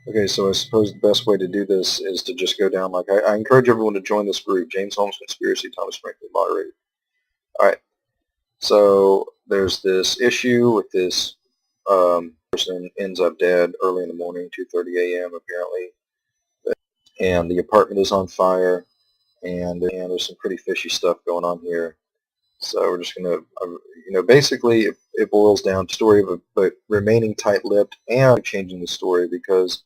Okay, so I suppose the best way to do this is to just go down like I encourage everyone to join this group, James Holmes Conspiracy, Thomas Franklin moderated. All right, so there's this issue with this person ends up dead early in the morning, 2:30 a.m. apparently, and the apartment is on fire, and there's some pretty fishy stuff going on here. So we're just gonna, basically it boils down to the story of remaining tight-lipped and changing the story because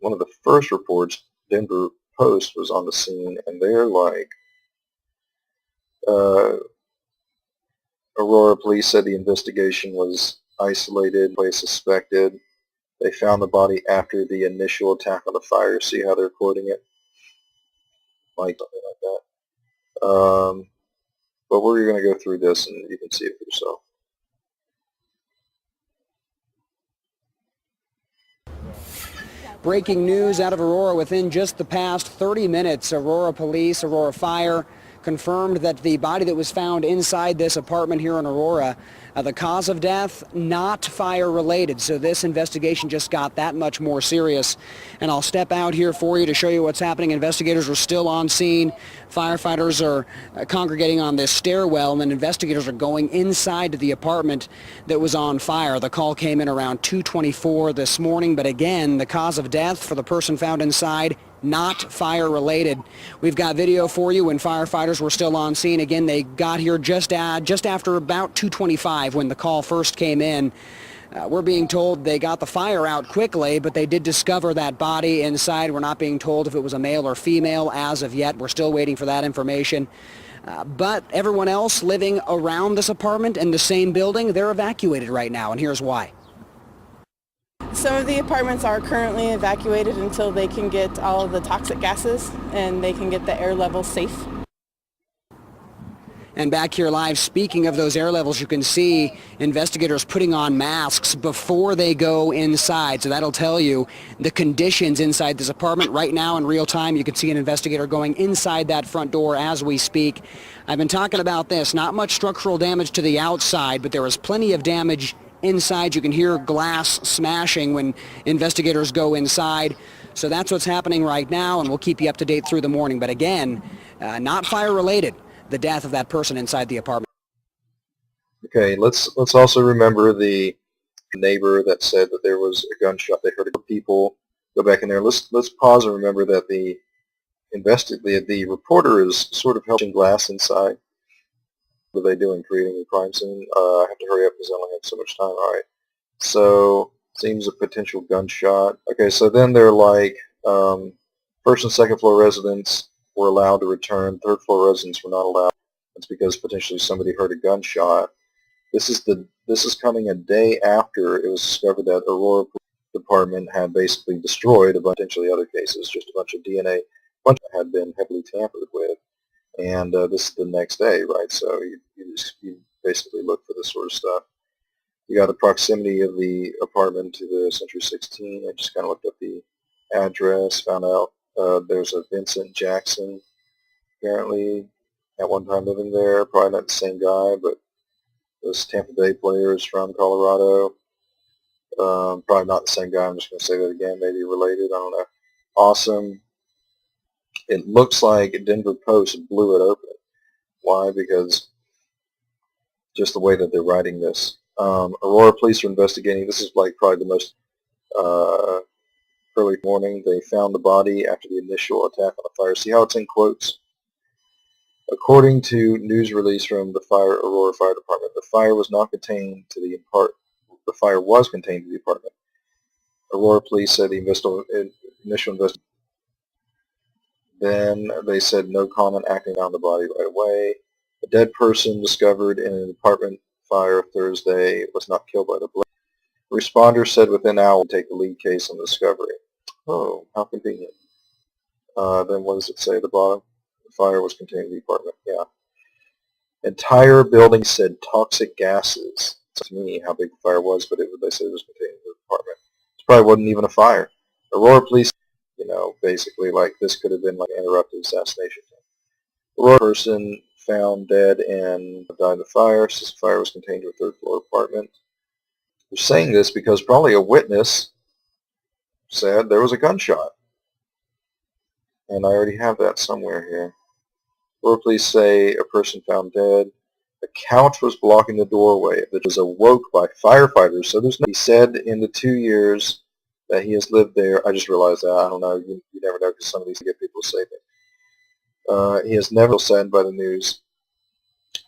one of the first reports, Denver Post, was on the scene, and they're like, uh, Aurora police said the investigation was isolated, place suspected. They found the body after the initial attack on the fire. See how they're quoting it? Like something like that. But we're going to go through this, and you can see it for yourself. Breaking news out of Aurora within just the past 30 minutes. Aurora police, Aurora Fire confirmed that the body that was found inside this apartment here in Aurora, the cause of death, not fire related. So this investigation just got that much more serious. And I'll step out here for you to show you what's happening. Investigators are still on scene. Firefighters are congregating on this stairwell, and investigators are going inside the apartment that was on fire. The call came in around 2:24 this morning, but again, the cause of death for the person found inside, not fire related. We've got video for you when firefighters were still on scene. Again, they got here just after about 2:25 when the call first came in. We're being told they got the fire out quickly, but they did discover that body inside. We're not being told if it was a male or female as of yet. We're still waiting for that information. But everyone else living around this apartment in the same building, they're evacuated right now, and here's why. Some of the apartments are currently evacuated until they can get all of the toxic gases and they can get the air levels safe. And back here live, speaking of those air levels, you can see investigators putting on masks before they go inside. So that'll tell you the conditions inside this apartment. Right now in real time, you can see an investigator going inside that front door as we speak. I've been talking about this. Not much structural damage to the outside, but there was plenty of damage inside. You can hear glass smashing when investigators go inside. So that's what's happening right now, and we'll keep you up to date through the morning. But again, not fire related, the death of that person inside the apartment. Okay, let's also remember the neighbor that said that there was a gunshot. They heard a people go back in there. Let's pause and remember that the reporter is sort of helping glass inside. What are they doing? Creating a crime scene? I have to hurry up because I only have so much time. All right. So seems a potential gunshot. Okay, so then they're like, first and second floor residents were allowed to return. Third floor residents were not allowed. It's because potentially somebody heard a gunshot. This is coming a day after it was discovered that Aurora Department had basically destroyed a bunch, potentially other cases, just a bunch of DNA, a bunch that had been heavily tampered with. And this is the next day, right? So you basically look for this sort of stuff. You got the proximity of the apartment to the Century 16. I just kind of looked up the address, found out there's a Vincent Jackson apparently at one time living there. Probably not the same guy, but this Tampa Bay player is from Colorado. Probably not the same guy. I'm just going to say that again. Maybe related. I don't know. Awesome. It looks like Denver Post blew it open. Why? Because just the way that they're writing this. Aurora police are investigating. This is like probably the most early morning. They found the body after the initial attack on the fire. See how it's in quotes? According to news release from the Aurora Fire Department, the fire was not contained to the The fire was contained to the apartment. Aurora police said the initial investigation. Then they said no comment, acting on the body right away. A dead person discovered in an apartment fire Thursday was not killed by the blaze. Responders said within hours to take the lead case on the discovery. Oh, how convenient. Then what does it say at the bottom? The fire was contained in the apartment. Yeah. Entire building said toxic gases. To me how big the fire was, but they said it was contained in the apartment. It probably wasn't even a fire. Aurora police, basically like this could have been like an interrupted assassination. Aurora person found dead and died in the fire. Since the fire was contained to a third floor apartment. They're saying this because probably a witness said there was a gunshot. And I already have that somewhere here. Aurora police say a person found dead. A couch was blocking the doorway. It was awoke by firefighters. So there's no, he said in the 2 years that he has lived there, I just realized that, I don't know, you never know because some of these get people to say that. He has never been saddened by the news.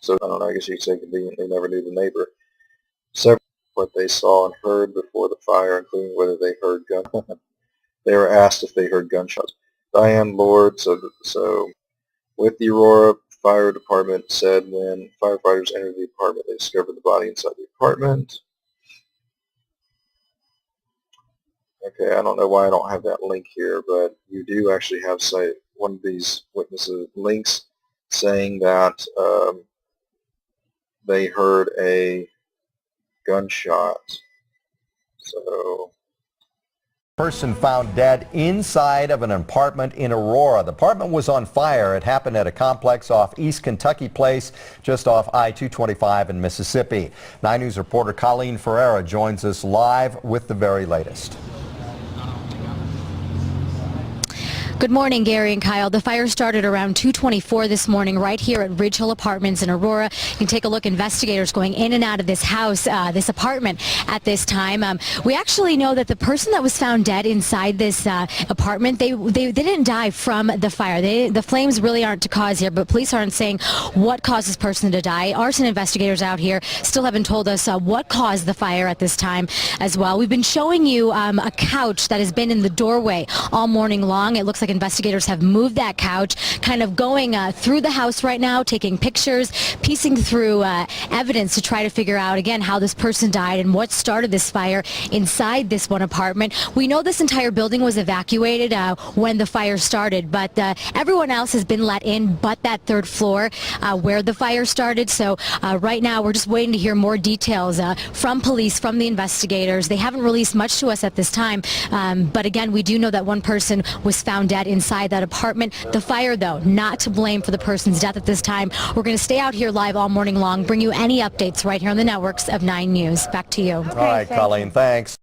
So I don't know, I guess you could say conveniently never knew the neighbor. Several what they saw and heard before the fire, including whether they heard they were asked if they heard gunshots. Diane Lord, so with the Aurora Fire Department, said when firefighters entered the apartment, they discovered the body inside the apartment. Okay, I don't know why I don't have that link here, but you do actually have one of these witnesses links saying that they heard a gunshot. So Person found dead inside of an apartment in Aurora. The apartment was on fire. It happened at a complex off East Kentucky Place, just off I-225 in Mississippi. 9 News reporter Colleen Ferreira joins us live with the very latest. Good morning, Gary and Kyle. The fire started around 2:24 this morning right here at Ridge Hill Apartments in Aurora. You can take a look. Investigators going in and out of this house, this apartment at this time. We actually know that the person that was found dead inside this apartment, they didn't die from the fire. The flames really aren't to cause here, but police aren't saying what caused this person to die. Arson investigators out here still haven't told us what caused the fire at this time as well. We've been showing you a couch that has been in the doorway all morning long. It looks like investigators have moved that couch, kind of going through the house right now, taking pictures, piecing through evidence to try to figure out, again, how this person died and what started this fire inside this one apartment. We know this entire building was evacuated when the fire started, but everyone else has been let in but that third floor where the fire started. So right now we're just waiting to hear more details from police, from the investigators. They haven't released much to us at this time, but again, we do know that one person was found dead inside that apartment. The fire, though, not to blame for the person's death at this time. We're going to stay out here live all morning long, bring you any updates right here on the networks of 9 News. Back to you. All right, Colleen, thanks.